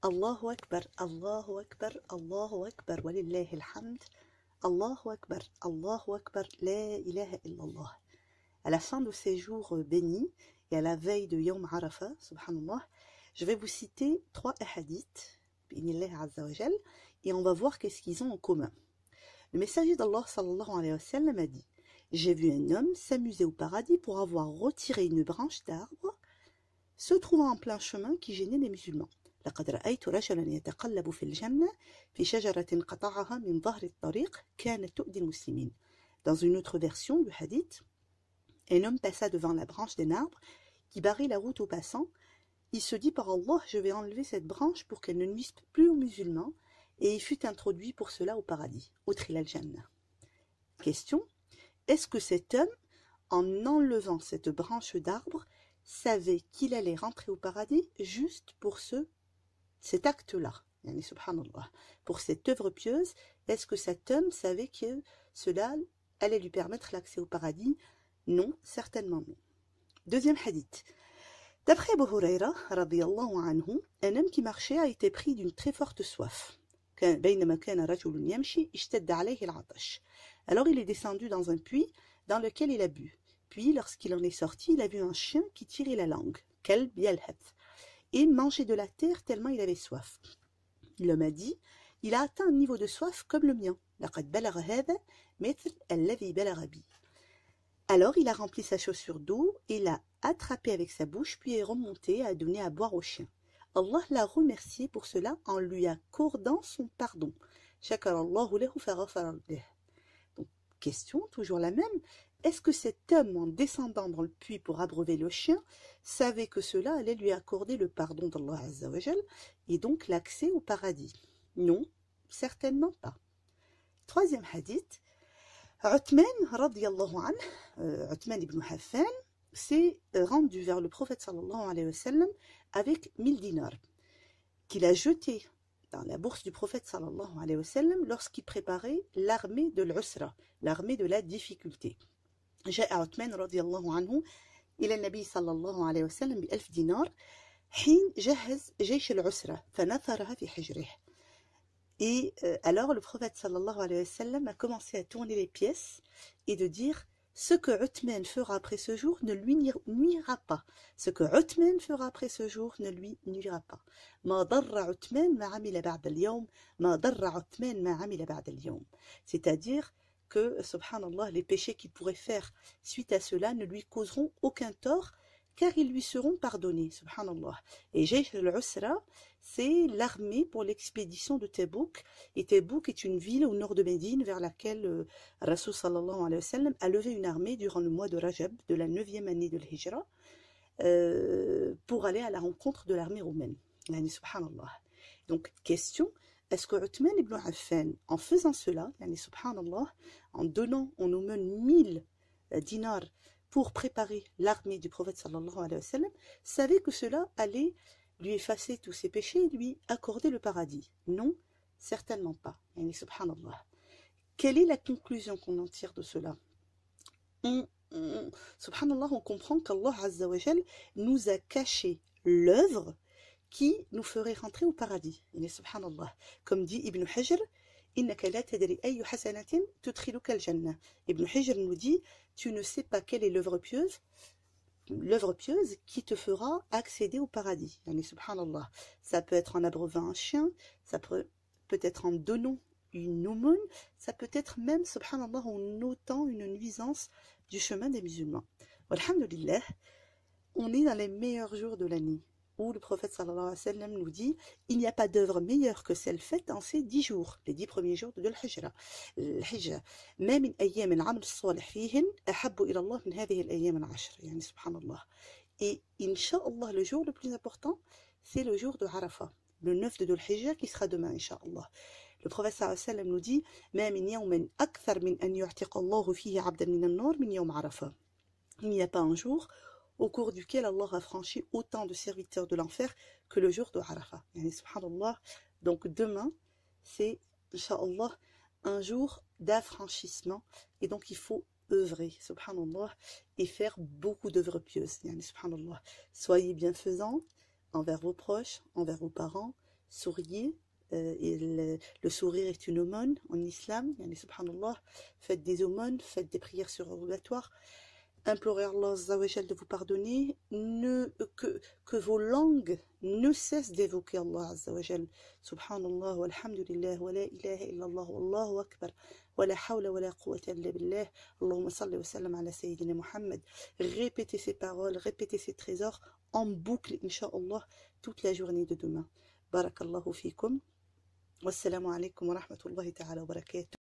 Allahu Akbar, Allahu Akbar, Allahu Akbar, walillahi alhamd. Allahu Akbar, Allahu Akbar, la ilaha illallah. À la fin de ces jours bénis et à la veille de Yawm Arafah, subhanallah, je vais vous citer 3 hadiths, bi'inillah azza wa jal, et on va voir qu'est-ce qu'ils ont en commun. Le messager d'Allah sallallahu alayhi wa sallam a dit: j'ai vu un homme s'amuser au paradis pour avoir retiré une branche d'arbre se trouvant en plein chemin qui gênait les musulmans. لقد رأيت رجلا يتقلب في الجنة في شجرة قطعها من ظهر الطريق كانت تؤذي المسلمين. Dans une autre version du hadith, un homme passa devant la branche d'un arbre qui barrait la route aux passants. Il se dit: par Allah, je vais enlever cette branche pour qu'elle ne nuise plus aux musulmans, et il fut introduit pour cela au paradis, au Tril al-Jannah. Question: est-ce que cet homme, en enlevant cette branche d'arbre, savait qu'il allait rentrer au paradis juste pour cet acte-là, yani subhanallah, pour cette œuvre pieuse? Est-ce que cet homme savait que cela allait lui permettre l'accès au paradis? Non, certainement non. Deuxième hadith. D'après Abu Huraira, radiyallahu anhu, un homme qui marchait a été pris d'une très forte soif. Alors il est descendu dans un puits dans lequel il a bu. Puis, lorsqu'il en est sorti, il a vu un chien qui tirait la langue, kalb yalhab, et mangeait de la terre tellement il avait soif. L'homme a dit: il a atteint un niveau de soif comme le mien. Alors il a rempli sa chaussure d'eau et l'a attrapé avec sa bouche, puis est remonté et a donné à boire au chien. Allah l'a remercié pour cela en lui accordant son pardon. Donc, question, toujours la même. Est-ce que cet homme, en descendant dans le puits pour abreuver le chien, savait que cela allait lui accorder le pardon d'Allah Azza wa Jal et donc l'accès au paradis? Non, certainement pas. Troisième hadith. Uthman, radiyallahu anhu, Uthman ibn Affan, s'est rendu vers le prophète sallallahu alayhi wa sallam avec 1000 dinars, qu'il a jeté dans la bourse du prophète sallallahu alayhi wa sallam lorsqu'il préparait l'armée de l'Usra, l'armée de la difficulté. جاء عثمان رضي الله عنه إلى النبي صلى الله عليه وسلم ب1000 دينار حين جهز جيش العسرة فنثرها في حجره. Et alors le prophète sallallahu alayhi wa sallam a commencé à tourner les pièces et de dire: ce que Uthman fera après ce jour ne lui nuira pas. Ce que Uthman fera après ce jour ne lui nuira pas. ما ضر عثمان ما عمل بعد اليوم ما ضر عثمان ما عمل بعد اليوم. C'est-à-dire que, subhanallah, les péchés qu'il pourrait faire suite à cela ne lui causeront aucun tort, car ils lui seront pardonnés, subhanallah. Et Jaysh al-Usra, c'est l'armée pour l'expédition de Tabouk. Et Tabouk est une ville au nord de Médine vers laquelle Rasul sallallahu alayhi wa sallam a levé une armée durant le mois de Rajab, de la 9e année de l'Hijra, pour aller à la rencontre de l'armée romaine. Yani, subhanallah. Donc, question: est-ce que Uthman ibn Affan, en faisant cela, yani, subhanallah, en donnant en aumône 1000 dinars pour préparer l'armée du prophète sallallahu alayhi wa sallam, savait que cela allait lui effacer tous ses péchés et lui accorder le paradis? Non, certainement pas. Yani, subhanallah. Quelle est la conclusion qu'on en tire de cela? Subhanallah, on comprend qu'Allah Azza wa Jal nous a caché l'œuvre qui nous ferait rentrer au paradis. Yani, subhanallah. Comme dit Ibn Hajr, innaka la tadri ayyu hasanatin tudkhiluka al-jannah. Ibn Hajr nous dit: tu ne sais pas quelle est l'œuvre pieuse qui te fera accéder au paradis. Yani, subhanallah. Ça peut être en abreuvant un chien, ça peut être en donnant une aumône, ça peut être même, subhanallah, en ôtant une nuisance du chemin des musulmans. Alhamdulillah, on est dans les meilleurs jours de l'année, où le prophète sallallahu alayhi wa sallam nous dit: il n'y a pas d'œuvre meilleure que celle faite en ces 10 jours, les 10 premiers jours de l'Hijra. ما من أيام العمل الصالح فيهن أحب إلى الله من هذه الأيام العشر. يعني subhanallah. Et Inch'Allah, le jour le plus important, c'est le jour de Arafah, le 9 de Dhul Hijjah, qui sera demain, Inch'Allah. Le prophète sallallahu alayhi wa sallam nous dit: ما من يوم أكثر من أن يعتق الله فيه عبدا من النار من يوم عرفة. Il n'y a pas un jour au cours duquel Allah a franchi autant de serviteurs de l'enfer que le jour de Arafah. Yani, subhanallah. Donc demain, c'est, Inch'Allah, un jour d'affranchissement. Et donc il faut œuvrer, subhanallah, et faire beaucoup d'œuvres pieuses. Yani, subhanallah. Soyez bienfaisants envers vos proches, envers vos parents. souriez. Le sourire est une aumône en islam, yani subhanallah, faites des aumônes, faites des prières surrogatoires, implorez Allah Azza wa Jal de vous pardonner, que vos langues ne cessent d'évoquer Allah Azza wa Jal, subhanallah, walhamdulillah, wa la ilaha illallah, wallahu akbar, wa la hawla wa la quwwata illa billah, Allahumma salli wa sallam ala Sayyidina Muhammad. Répétez ces paroles, répétez ces trésors en boucle, incha'Allah, toute la journée de demain. Barakallahu fikum. Wassalamu alaikum wa rahmatullahi ta'ala wa barakatuh.